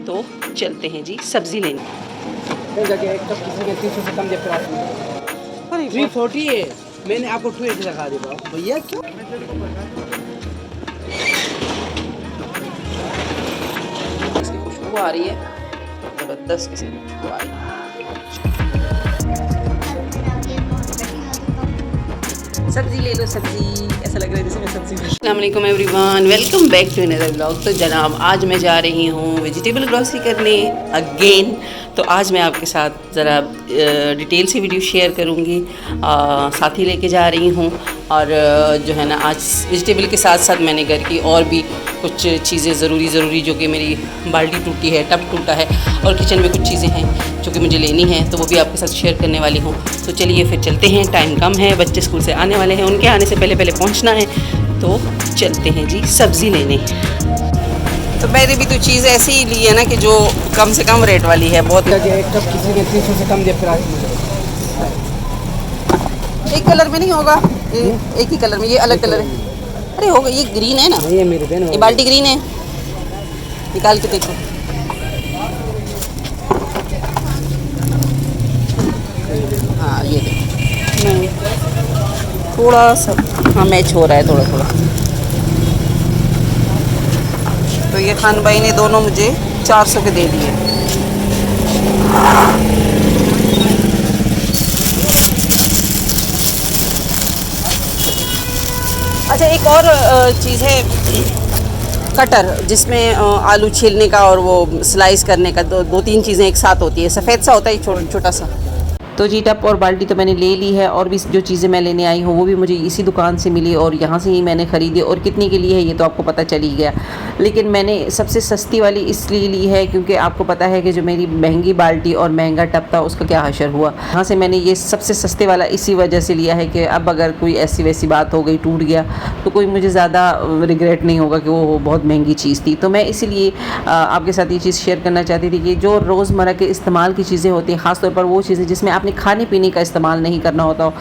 एक कप किसी के 300 से कम दे प्राइस में 340 है। मैंने आपको 280 लगा दिया भैया। क्यों इसकी खुशबू आ रही है ज़बरदस्त किस्म की खुशबू आ रही है। सब्ज़ी ले लो सब्ज़ी, ऐसा लग रहा है जैसे मैं सब्ज़ी। अस्सलाम वालेकुम everyone, welcome back to another vlog. तो जनाब आज मैं जा रही हूँ वेजिटेबल ग्रॉसरी करने अगेन। तो आज मैं आपके साथ ज़रा डिटेल से वीडियो शेयर करूँगी, साथ ही लेके जा रही हूँ। और जो है ना आज वेजिटेबल के साथ साथ मैंने घर की और भी कुछ चीज़ें ज़रूरी जो कि मेरी बाल्टी टूटी है, टब टूटा है और किचन में कुछ चीज़ें हैं जो कि मुझे लेनी है, तो वो भी आपके साथ शेयर करने वाली हूँ। तो चलिए फिर चलते हैं, टाइम कम है, बच्चे स्कूल से आने वाले हैं, उनके आने से पहले पहले पहुँचना है। तो चलते हैं जी सब्ज़ी लेने। तो मैंने भी तो चीज़ ऐसी ही ली है ना कि जो कम से कम रेट वाली है। बहुत एक कप किसी के 300 से कम दे प्राइस में एक कलर में नहीं होगा, एक ही कलर में, ये अलग कलर है। अरे होगा, ये ग्रीन है ना, ये मेरे बहन, ये बाल्टी ग्रीन है, निकाल के देखो। हाँ ये देखो, नहीं थोड़ा सा हाँ मैच हो रहा है थोड़ा थोड़ा। तो ये खान भाई ने दोनों मुझे 400 के दे दिए। अच्छा एक और चीज़ है, कटर, जिसमें आलू छीलने का और वो स्लाइस करने का दो तीन चीज़ें एक साथ होती है। सफ़ेद सा होता है छोटा सा। तो जी टप और बाल्टी तो मैंने ले ली है, और भी जो चीज़ें मैं लेने आई हूँ वो भी मुझे इसी दुकान से मिली और यहाँ से ही मैंने ख़रीदी। और कितने के लिए है ये तो आपको पता चल ही गया, लेकिन मैंने सबसे सस्ती वाली इसलिए ली है क्योंकि आपको पता है कि जो मेरी महंगी बाल्टी और महंगा टप था उसका क्या हशर हुआ। यहाँ से मैंने ये सबसे सस्ते वाला इसी वजह से लिया है कि अब अगर कोई ऐसी वैसी बात हो गई, टूट गया, तो कोई मुझे ज़्यादा रिग्रेट नहीं होगा कि वो बहुत महंगी चीज़ थी। तो मैं इसीलिए आपके साथ ये चीज़ शेयर करना चाहती थी कि जो रोज़मर्रा के इस्तेमाल की चीज़ें होती हैं, ख़ासतौर पर वो चीज़ें जिसमें आपने खाने पीने का इस्तेमाल नहीं करना होता हो,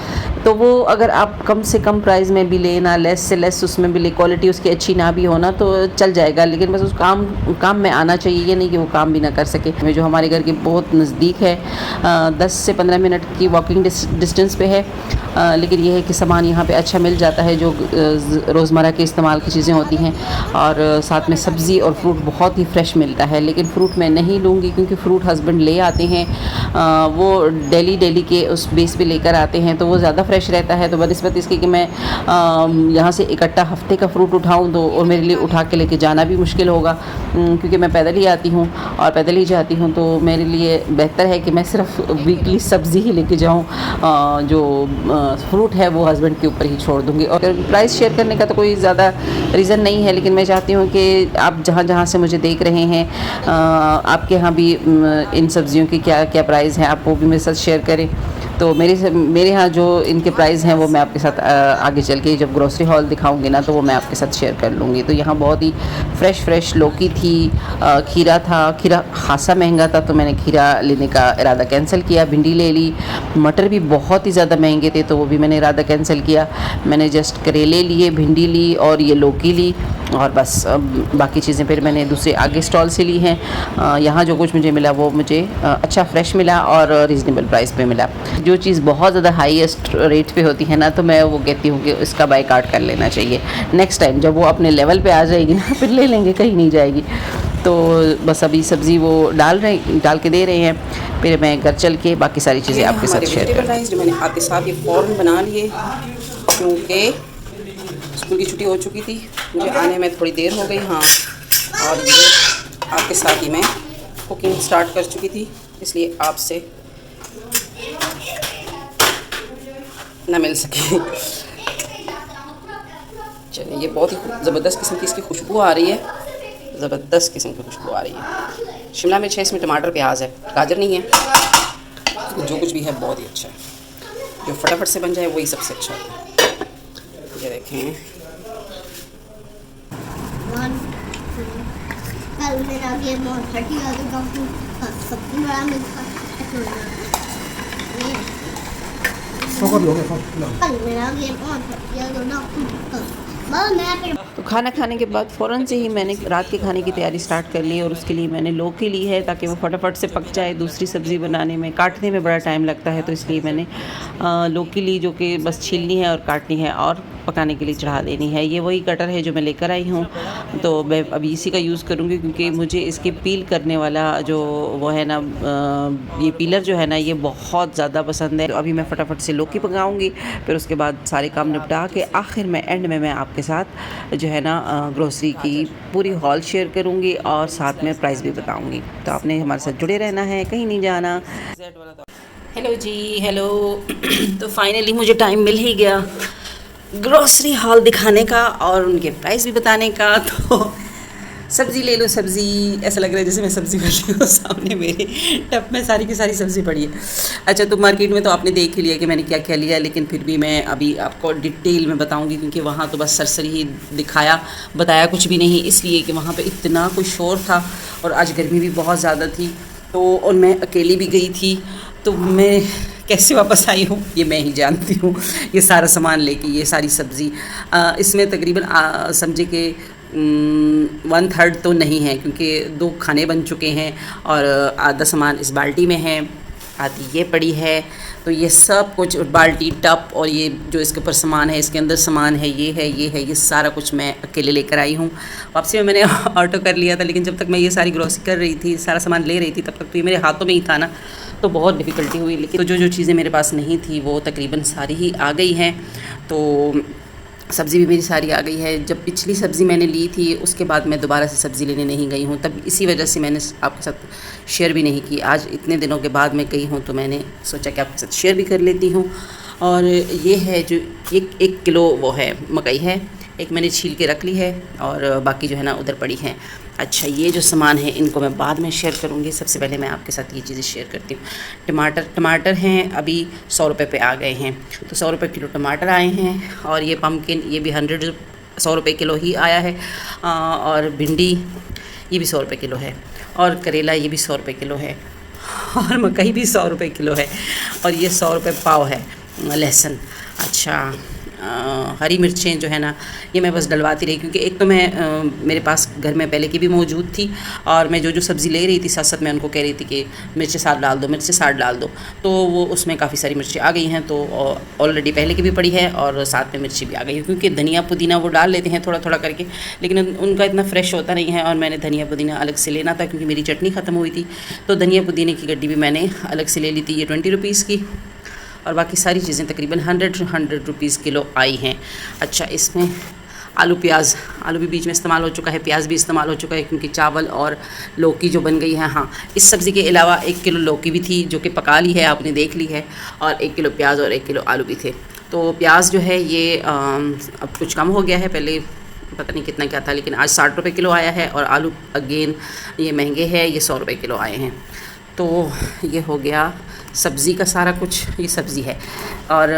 तो वो अगर आप कम से कम प्राइस में भी लेना, लेस से लेस उसमें भी ले, क्वालिटी उसकी अच्छी ना भी होना तो चल जाएगा, लेकिन बस उस काम में आना चाहिए। ये नहीं कि वो काम भी ना कर सके। जो हमारे घर के बहुत नज़दीक है, 10 से 15 मिनट की वॉकिंग डिस्टेंस पे है, लेकिन यह है कि सामान यहाँ पे अच्छा मिल जाता है जो रोज़मर्रा के इस्तेमाल की चीज़ें होती हैं, और साथ में सब्ज़ी और फ्रूट बहुत ही फ्रेश मिलता है। लेकिन फ़्रूट मैं नहीं लूँगी क्योंकि फ़्रूट हस्बैंड ले आते हैं, वो डेली के उस बेस पे लेकर आते हैं, तो वो ज़्यादा फ्रेश रहता है। तो बनिस्बत इसके कि मैं यहाँ से इकट्ठा हफ्ते का फ्रूट उठाऊँ तो और मेरे लिए उठा के लेके जाना भी मुश्किल होगा, क्योंकि मैं पैदल ही आती हूँ और पैदल ही जाती हूँ। तो मेरे लिए बेहतर है कि मैं सिर्फ वीकली सब्ज़ी ही लेके जाऊँ, जो फ्रूट है वो हस्बैंड के ऊपर ही छोड़ दूँगी। और प्राइस शेयर करने का तो कोई ज़्यादा रीज़न नहीं है, लेकिन मैं चाहती हूँ कि आप जहाँ से मुझे देख रहे हैं, आपके यहाँ भी इन सब्ज़ियों की क्या क्या प्राइस हैं, आप वो भी मेरे साथ शेयर करें। तो मेरे यहाँ जो इनके प्राइस हैं वो मैं आपके साथ आगे चल के जब ग्रोसरी हॉल दिखाऊंगी ना, तो वो मैं आपके साथ शेयर कर लूँगी। तो यहाँ बहुत ही फ्रेश लौकी थी, खीरा था, खीरा खासा महंगा था तो मैंने खीरा लेने का इरादा कैंसिल किया। भिंडी ले ली, मटर भी बहुत ही ज़्यादा महंगे थे तो वो भी मैंने इरादा कैंसिल किया। मैंने जस्ट करेले लिए, भिंडी ली और ये लौकी ली, और बस बाकी चीज़ें फिर मैंने दूसरे आगे स्टॉल से ली हैं। यहाँ जो कुछ मुझे मिला वो मुझे अच्छा फ्रेश मिला और रीज़नेबल प्राइस पे मिला। जो चीज़ बहुत ज़्यादा हाईएस्ट रेट पे होती है ना, तो मैं वो कहती हूँ कि इसका बायकॉट कर लेना चाहिए। नेक्स्ट टाइम जब वो अपने लेवल पे आ जाएगी ना, फिर ले लेंगे, कहीं नहीं जाएगी। तो बस अभी सब्ज़ी वो डाल के दे रहे हैं, फिर मैं घर चल के बाकी सारी चीज़ें आपके साथ शेयर कर। जो मैंने आते साथ ये फ़ौरन बना लिए क्योंकि स्कूल की छुट्टी हो चुकी थी, मुझे आने में थोड़ी देर हो गई। हाँ, और ये आपके साथ ही मैं कुकिंग स्टार्ट कर चुकी थी, इसलिए आपसे ना मिल सके। चलिए, ये बहुत ही ज़बरदस्त किस्म की इसकी खुशबू आ रही है, ज़बरदस्त किस्म की खुशबू आ रही है। शिमला मिर्च है, इसमें टमाटर प्याज है, गाजर नहीं है। जो कुछ भी है बहुत ही अच्छा है, जो फटाफट से बन जाए वही सबसे अच्छा होता है। ये देखें, कल मेरा गेम और फटी आ गया, सबसे बड़ा मिलता कल मेरा गेम और फटी आ गया। तो खाना खाने के बाद फ़ौरन से ही मैंने रात के खाने की तैयारी स्टार्ट कर ली और उसके लिए मैंने लौकी ली है ताकि वो फटाफट से पक जाए। दूसरी सब्ज़ी बनाने में काटने में बड़ा टाइम लगता है, तो इसलिए मैंने लौकी ली जो कि बस छीलनी है और काटनी है और पकाने के लिए चढ़ा देनी है। ये वही कटर है जो मैं लेकर आई हूँ, तो मैं अभी इसी का यूज़ करूँगी क्योंकि मुझे इसके पील करने वाला जो वो है ना, ये पीलर जो है ना, ये बहुत ज़्यादा पसंद है। तो अभी मैं फटाफट से लौकी पकाऊँगी, फिर उसके बाद सारे काम निपटा के आखिर में एंड में मैं आपके साथ जो है ना ग्रोसरी की पूरी हॉल शेयर करूँगी और साथ में प्राइस भी बताऊँगी। तो आपने हमारे साथ जुड़े रहना है, कहीं नहीं जाना। हेलो जी, हेलो। तो फाइनली मुझे टाइम मिल ही गया ग्रोसरी हॉल दिखाने का और उनके प्राइस भी बताने का। तो सब्ज़ी ले लो, सब्ज़ी ऐसा लग रहा है जैसे मैं सब्ज़ी भरी हूँ। सामने मेरे टब में सारी की सारी सब्ज़ी पड़ी है। अच्छा, तो मार्केट में तो आपने देख ही लिया कि मैंने क्या क्या लिया, लेकिन फिर भी मैं अभी आपको डिटेल में बताऊंगी क्योंकि वहाँ तो बस सरसरी ही दिखाया, बताया कुछ भी नहीं, इसलिए कि वहाँ पे इतना कुछ शोर था और आज गर्मी भी बहुत ज़्यादा थी। तो और मैं अकेली भी गई थी, तो मैं कैसे वापस आई हूँ ये मैं ही जानती हूँ। ये सारा सामान लेके, ये सारी सब्ज़ी, इसमें तकरीबन समझे कि 1/3 तो नहीं है क्योंकि 2 खाने बन चुके हैं और आधा सामान इस बाल्टी में है, आधी ये पड़ी है। तो ये सब कुछ बाल्टी, टब और ये जो इसके ऊपर सामान है, इसके अंदर सामान है, ये है, ये है, ये सारा कुछ मैं अकेले लेकर आई हूँ। वापसी में मैंने ऑटो कर लिया था, लेकिन जब तक मैं ये सारी ग्रोसरी कर रही थी, सारा सामान ले रही थी, तब तक तो ये मेरे हाथों में ही था ना, तो बहुत डिफ़िकल्टी हुई। लेकिन तो जो चीज़ें मेरे पास नहीं थी वो तकरीबन सारी ही आ गई हैं। तो सब्ज़ी भी मेरी सारी आ गई है। जब पिछली सब्ज़ी मैंने ली थी उसके बाद मैं दोबारा से सब्ज़ी लेने नहीं गई हूँ, तब इसी वजह से मैंने आपके साथ शेयर भी नहीं की। आज इतने दिनों के बाद मैं गई हूँ तो मैंने सोचा कि आपके साथ शेयर भी कर लेती हूँ। और ये है जो 1 किलो वो है मकई है, एक मैंने छील के रख ली है और बाकी जो है ना उधर पड़ी है। अच्छा, ये जो सामान है इनको मैं बाद में शेयर करूँगी। सबसे पहले मैं आपके साथ ये चीज़ें शेयर करती हूँ। टमाटर हैं अभी 100 रुपये पे आ गए हैं, तो 100 रुपये किलो टमाटर आए हैं। और ये पम्पकिन, ये भी 100 रुपये किलो ही आया है। और भिंडी ये भी 100 रुपये किलो है। और करेला ये भी 100 रुपये किलो है। और मकई भी 100 रुपये किलो है। और ये 100 रुपये पाव है लहसुन। अच्छा, हरी मिर्चें जो है ना ये मैं बस डलवाती रही क्योंकि एक तो मैं मेरे पास घर में पहले की भी मौजूद थी और मैं जो सब्ज़ी ले रही थी साथ साथ मैं उनको कह रही थी कि मिर्चें साथ डाल दो, मिर्चें साथ डाल दो। तो वो उसमें काफ़ी सारी मिर्चें आ गई हैं, तो ऑलरेडी पहले की भी पड़ी है और साथ में मिर्ची भी आ गई है। क्योंकि धनिया पुदीना वो डाल लेते हैं थोड़ा थोड़ा करके, लेकिन उनका इतना फ्रेश होता नहीं है। और मैंने धनिया पुदीना अलग से लेना था क्योंकि मेरी चटनी ख़त्म हुई थी, तो धनिया पुदीने की गड्डी भी मैंने अलग से ले ली थी, ये 20 रुपीज़ की। और बाकी सारी चीज़ें तकरीबन 100 रुपीज़ किलो आई हैं। अच्छा, इसमें आलू प्याज, आलू भी बीच में इस्तेमाल हो चुका है, प्याज भी इस्तेमाल हो चुका है क्योंकि चावल और लौकी जो बन गई है। हाँ, इस सब्ज़ी के अलावा 1 किलो लौकी भी थी जो कि पका ली है, आपने देख ली है। और 1 किलो प्याज और 1 किलो आलू भी थे। तो प्याज जो है ये अब कुछ कम हो गया है, पहले पता नहीं कितना क्या था, लेकिन आज 60 रुपये किलो आया है। और आलू अगेन ये महंगे हैं, ये 100 रुपये किलो आए हैं। तो ये हो गया सब्ज़ी का सारा कुछ, ये सब्ज़ी है। और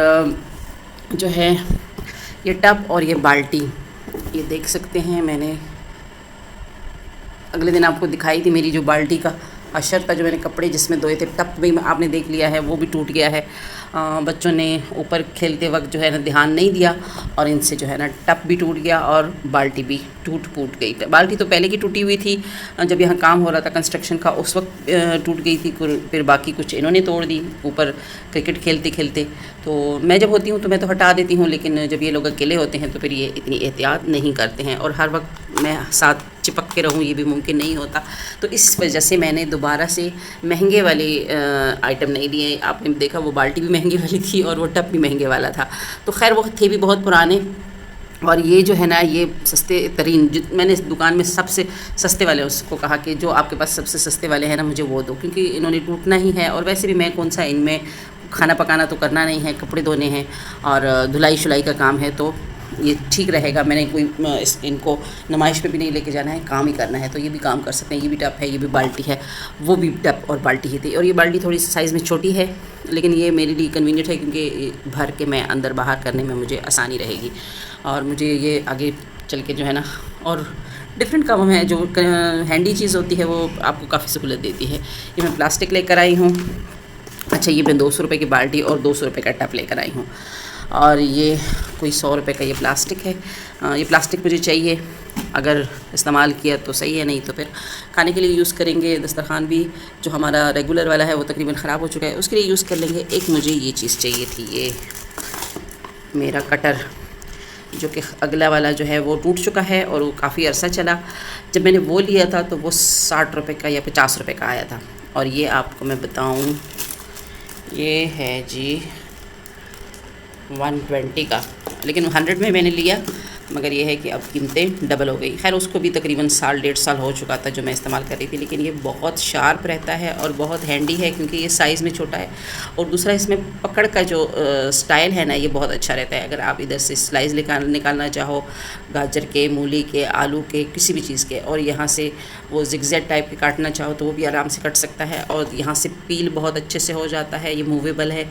जो है ये टब और ये बाल्टी, ये देख सकते हैं, मैंने अगले दिन आपको दिखाई थी मेरी जो बाल्टी का अशर था जो मैंने कपड़े जिसमें धोए थे। टब भी आपने देख लिया है, वो भी टूट गया है। बच्चों ने ऊपर खेलते वक्त जो है ना ध्यान नहीं दिया और इनसे जो है ना टब भी टूट गया और बाल्टी भी टूट गई। बाल्टी तो पहले की टूटी हुई थी, जब यहाँ काम हो रहा था कंस्ट्रक्शन का उस वक्त टूट गई थी। फिर बाकी कुछ इन्होंने तोड़ दी ऊपर क्रिकेट खेलते खेलते। तो मैं जब होती हूँ तो मैं तो हटा देती हूँ, लेकिन जब ये लोग अकेले होते हैं तो फिर ये इतनी एहतियात नहीं करते हैं। और हर वक्त मैं साथ चिपक के रहूँ ये भी मुमकिन नहीं होता, तो इस वजह से मैंने दोबारा से महंगे वाले आइटम नहीं लिए। आपने देखा वो बाल्टी भी महंगी वाली थी और वो टब भी महंगे वाला था। तो खैर वो थे भी बहुत पुराने। और ये जो है ना ये सस्ते तरीन, जो मैंने इस दुकान में सबसे सस्ते वाले उसको कहा कि जो आपके पास सबसे सस्ते वाले हैं ना मुझे वो दो, क्योंकि इन्होंने टूटना ही है। और वैसे भी मैं कौन सा इनमें खाना पकाना तो करना नहीं है, कपड़े धोने हैं और धुलाई शुलाई का काम है, तो ये ठीक रहेगा। मैंने कोई इनको नुमाइश पे भी नहीं लेके जाना है, काम ही करना है, तो ये भी काम कर सकते हैं। ये भी टब है, ये भी बाल्टी है, वो भी टब और बाल्टी ही थी। और ये बाल्टी थोड़ी साइज़ में छोटी है, लेकिन ये मेरे लिए कन्वीनियंट है क्योंकि भर के मैं अंदर बाहर करने में मुझे आसानी रहेगी। और मुझे ये आगे चल के जो है ना और डिफरेंट काम है, जो हैंडी चीज़ होती है वो आपको काफ़ी सहूलत देती है। ये मैं प्लास्टिक लेकर आई हूँ। अच्छा, ये मैं 200 रुपये की बाल्टी और 200 रुपये का टब लेकर आई हूँ। और ये कोई 100 रुपये का ये प्लास्टिक है। ये प्लास्टिक मुझे चाहिए, अगर इस्तेमाल किया तो सही है, नहीं तो फिर खाने के लिए यूज़ करेंगे। दस्तरखान भी जो हमारा रेगुलर वाला है वो तकरीबन ख़राब हो चुका है, उसके लिए यूज़ कर लेंगे। एक मुझे ये चीज़ चाहिए थी, ये मेरा कटर, जो कि अगला वाला जो है वो टूट चुका है और वो काफ़ी अरसा चला। जब मैंने वो लिया था तो वो 60 रुपये का या 50 रुपये का आया था। और ये आपको मैं बताऊं, ये है जी 120 का, लेकिन 100 में मैंने लिया, मगर ये है कि अब कीमतें डबल हो गई। खैर उसको भी तकरीबन साल 1.5 साल हो चुका था जो मैं इस्तेमाल कर रही थी, लेकिन ये बहुत शार्प रहता है और बहुत हैंडी है क्योंकि ये साइज़ में छोटा है। और दूसरा इसमें पकड़ का जो स्टाइल है ना, ये बहुत अच्छा रहता है। अगर आप इधर से स्लाइस निकालना चाहो गाजर के, मूली के, आलू के, किसी भी चीज़ के, और यहाँ से वो जिगजैग टाइप के काटना चाहो तो वो भी आराम से कट सकता है। और यहाँ से पील बहुत अच्छे से हो जाता है, ये मूवेबल है।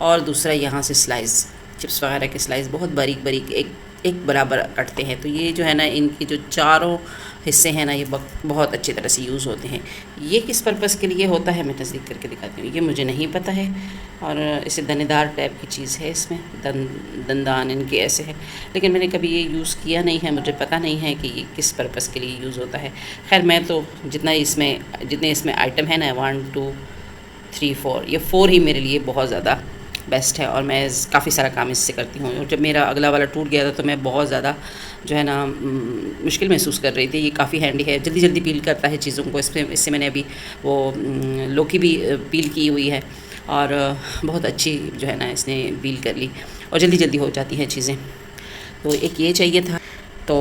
और दूसरा यहाँ से स्लाइस, चिप्स वगैरह के स्लाइस बहुत बारीक बारीक एक बराबर कटते हैं। तो ये जो है ना, इनके जो चारों हिस्से हैं ना, ये बहुत अच्छी तरह से यूज़ होते हैं। ये किस पर्पज़ के लिए होता है मैं नज़दीक करके दिखाती हूँ, ये मुझे नहीं पता है। और इसे दनेदार टाइप की चीज़ है, इसमें दंदान इनके ऐसे है, लेकिन मैंने कभी ये यूज़ किया नहीं है, मुझे पता नहीं है कि ये किस पर्पज़ के लिए यूज़ होता है। खैर मैं तो जितने इसमें आइटम है ना, 1 2 3 4, ये 4 ही मेरे लिए बहुत ज़्यादा बेस्ट है और मैं काफ़ी सारा काम इससे करती हूँ। और जब मेरा अगला वाला टूट गया था तो मैं बहुत ज़्यादा जो है ना मुश्किल महसूस कर रही थी। ये काफ़ी हैंडी है, जल्दी जल्दी पील करता है चीज़ों को। इससे मैंने अभी वो लौकी भी पील की हुई है और बहुत अच्छी जो है ना इसने पील कर ली और जल्दी जल्दी हो जाती हैं चीज़ें। तो एक ये चाहिए था। तो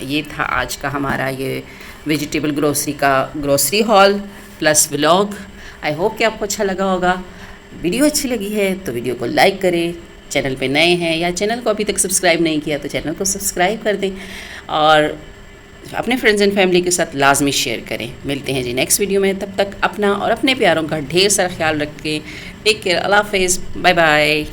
ये था आज का हमारा ये vegetable grocery hall plus vlog. I hope कि आपको अच्छा लगा होगा। वीडियो अच्छी लगी है तो वीडियो को लाइक करें, चैनल पे नए हैं या चैनल को अभी तक सब्सक्राइब नहीं किया तो चैनल को सब्सक्राइब कर दें और अपने फ्रेंड्स एंड फैमिली के साथ लाजमी शेयर करें। मिलते हैं जी नेक्स्ट वीडियो में, तब तक अपना और अपने प्यारों का ढेर सारा ख्याल रखें। टेक केयर, अल्लाह हाफिज़, बाय बाय।